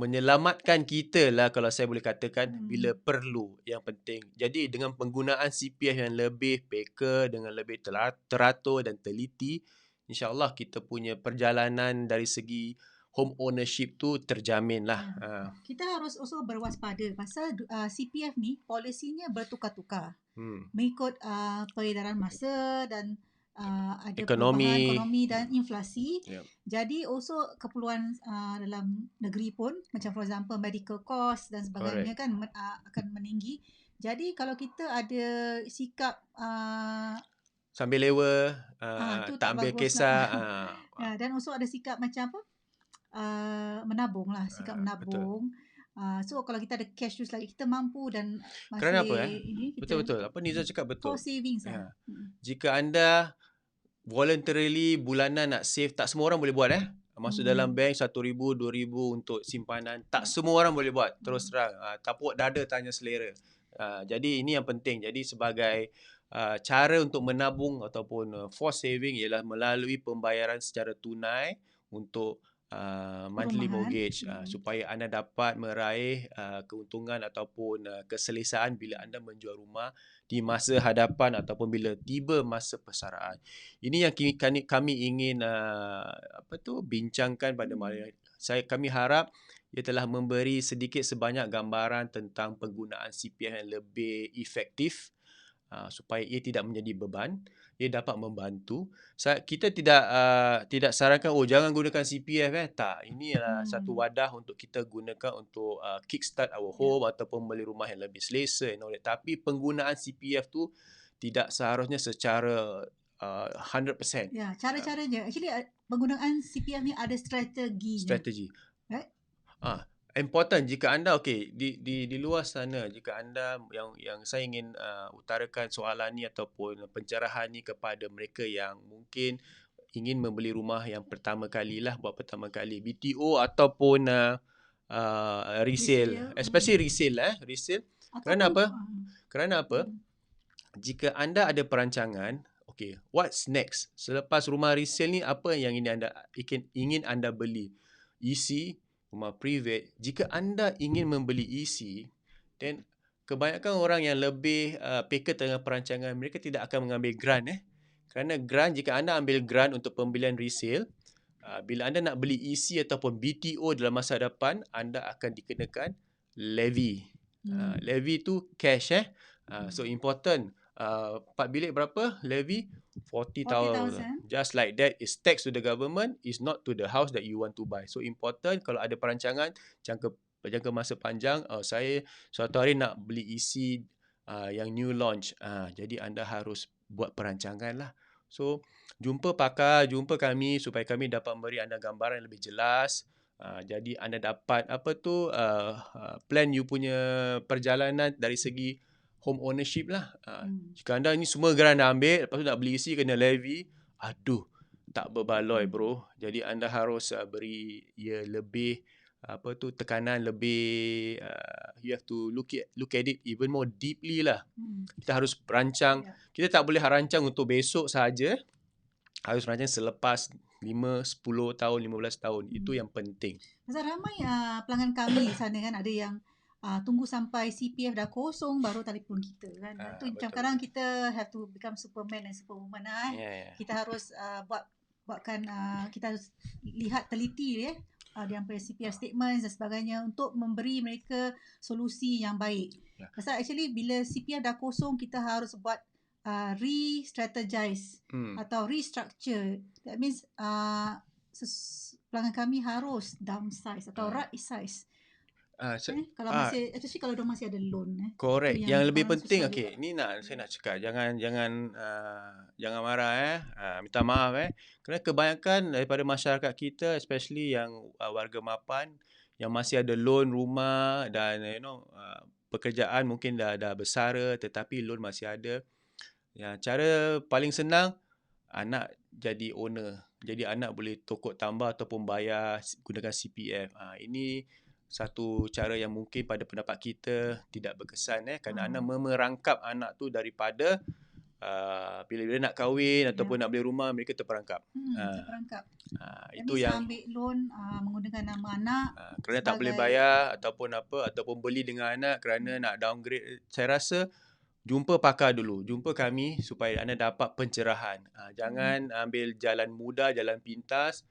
menyelamatkan kita lah kalau saya boleh katakan bila perlu, yang penting. Jadi dengan penggunaan CPF yang lebih peka, dengan lebih teratur dan teliti, insyaAllah kita punya perjalanan dari segi home ownership tu terjamin lah. Kita harus also berwaspada pasal CPF ni polisinya bertukar-tukar. Mengikut peredaran masa dan ada perubahan ekonomi dan inflasi. Jadi also keperluan dalam negeri pun, macam for example medical cost dan sebagainya kan akan meninggi. Jadi kalau kita ada sikap sambil lewa, tak ambil kisah. Dan also ada sikap macam apa? Menabung lah, sikap menabung. So kalau kita ada cash terus lagi, kita mampu dan masih kerana apa ini betul-betul apa Niza cakap betul. For savings Jika anda voluntarily bulanan nak save, tak semua orang boleh buat masuk dalam bank 1,000, 2,000 untuk simpanan, tak semua orang boleh buat. Terus terang tapuk dada tanya selera. Jadi ini yang penting. Jadi sebagai cara untuk menabung ataupun for saving ialah melalui pembayaran secara tunai untuk monthly mortgage, supaya anda dapat meraih keuntungan ataupun keselesaan bila anda menjual rumah di masa hadapan ataupun bila tiba masa persaraan. Ini yang kami ingin bincangkan pada malam ini. Kami harap ia telah memberi sedikit sebanyak gambaran tentang penggunaan CPF yang lebih efektif, supaya ia tidak menjadi beban. Ia dapat membantu. Kita tidak sarankan jangan gunakan CPF tak. Ini adalah satu wadah untuk kita gunakan untuk kickstart our home ataupun beli rumah yang lebih selesa and all that. Tapi penggunaan CPF tu tidak seharusnya secara 100%. Ya, cara-caranya. Actually penggunaan CPF ni ada strategi. Right? Important jika anda di luar sana, jika anda yang saya ingin utarakan soalan ni ataupun pencerahan ni kepada mereka yang mungkin ingin membeli rumah yang pertama kali buat pertama kali BTO ataupun resale, especially resale. Kerana apa? Jika anda ada perancangan, what's next? Selepas rumah resale ni apa yang ingin anda beli? EC, rumah private. Jika anda ingin membeli EC, then kebanyakan orang yang lebih peka dengan perancangan, mereka tidak akan mengambil grant. Kerana grant, jika anda ambil grant untuk pembelian resale, bila anda nak beli EC ataupun BTO dalam masa depan, anda akan dikenakan levy. Levy tu cash so important. 4 bilik berapa? Levy 40,000. Just like that, is tax to the government, is not to the house that you want to buy. So important kalau ada perancangan jangka masa panjang, saya suatu hari nak beli isi yang new launch. Jadi anda harus buat perancangan lah. So jumpa pakar, jumpa kami supaya kami dapat memberi anda gambaran yang lebih jelas. Jadi anda dapat plan you punya perjalanan dari segi home ownership lah. Jika anda ni semua geran dah ambil, lepas tu nak beli isi kena levy, aduh, tak berbaloi bro. Jadi anda harus beri lebih tekanan lebih, you have to look at it even more deeply lah. Kita harus rancang. Kita tak boleh rancang untuk besok sahaja. Harus rancang selepas 5, 10 tahun, 15 tahun. Itu yang penting. Pasal ramai pelanggan kami sana kan, ada yang tunggu sampai CPF dah kosong baru telefon kita kan. Itu macam kadang kita have to become Superman dan Superwoman lah. Kita harus buatkan kita harus lihat teliti dia punya CPF statements dan sebagainya untuk memberi mereka solusi yang baik. Pasal actually bila CPF dah kosong, kita harus buat re-strategize atau restructure. That means pelanggan kami harus downsize atau right size. Kalau especially kalau dia masih ada loan. Correct. Yang lebih penting, ni saya nak cakap, jangan marah minta maaf kerana kebanyakan daripada masyarakat kita, especially yang warga mapan yang masih ada loan rumah dan pekerjaan mungkin dah bersara tetapi loan masih ada. Cara paling senang, anak jadi owner. Jadi anak boleh tokok tambah ataupun bayar gunakan CPF. Ini satu cara yang mungkin pada pendapat kita tidak berkesan kerana anak merangkap anak tu daripada bila dia nak kahwin ataupun nak beli rumah, mereka terperangkap. Itu yang ambil loan menggunakan nama anak kerana tak boleh bayar ataupun beli dengan anak kerana nak downgrade. Saya rasa jumpa pakar dulu, jumpa kami supaya anda dapat pencerahan. Jangan ambil jalan mudah, jalan pintas.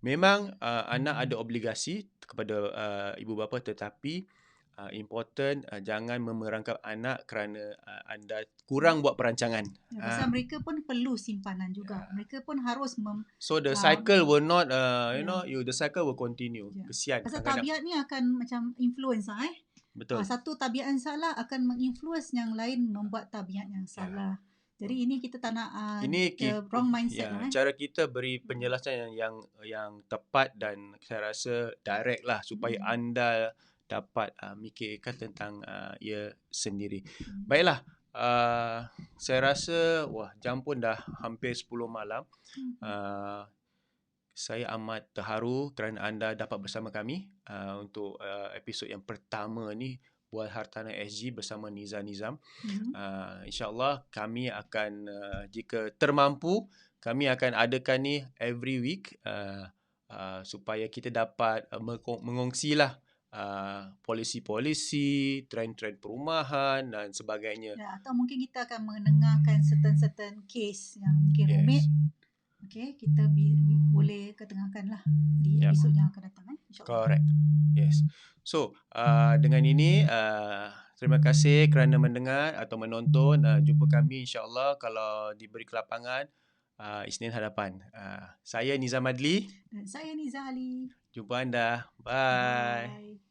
Memang anak ada obligasi kepada ibu bapa, tetapi important jangan memerangkap anak kerana anda kurang buat perancangan. Pasal mereka pun perlu simpanan juga. Mereka pun harus so the cycle will not the cycle will continue. Kesian. Pasal tabiat ni akan macam influence Betul. Satu tabiat yang salah akan menginfluence yang lain membuat tabiat yang salah. Jadi ini kita tak nak wrong mindset. Cara kita beri penjelasan yang tepat dan saya rasa direct lah supaya anda dapat mikirkan tentang ia sendiri. Baiklah, saya rasa jam pun dah hampir 10 malam. Saya amat terharu kerana anda dapat bersama kami untuk episod yang pertama ni Buat Hartanah SG bersama Niza Nizam. InsyaAllah kami akan jika termampu, kami akan adakan ni every week supaya kita dapat mengongsilah polisi-polisi, trend-trend perumahan dan sebagainya. Atau mungkin kita akan mendengarkan certain case yang mungkin rumit. Okay, kita boleh ketengahkan lah di episod yang akan datang. Correct. Yes. So, dengan ini, terima kasih kerana mendengar atau menonton. Jumpa kami insyaAllah kalau diberi kelapangan Isnin hadapan. Saya Nizam Adli. Dan saya Niza Ali. Jumpa anda. Bye.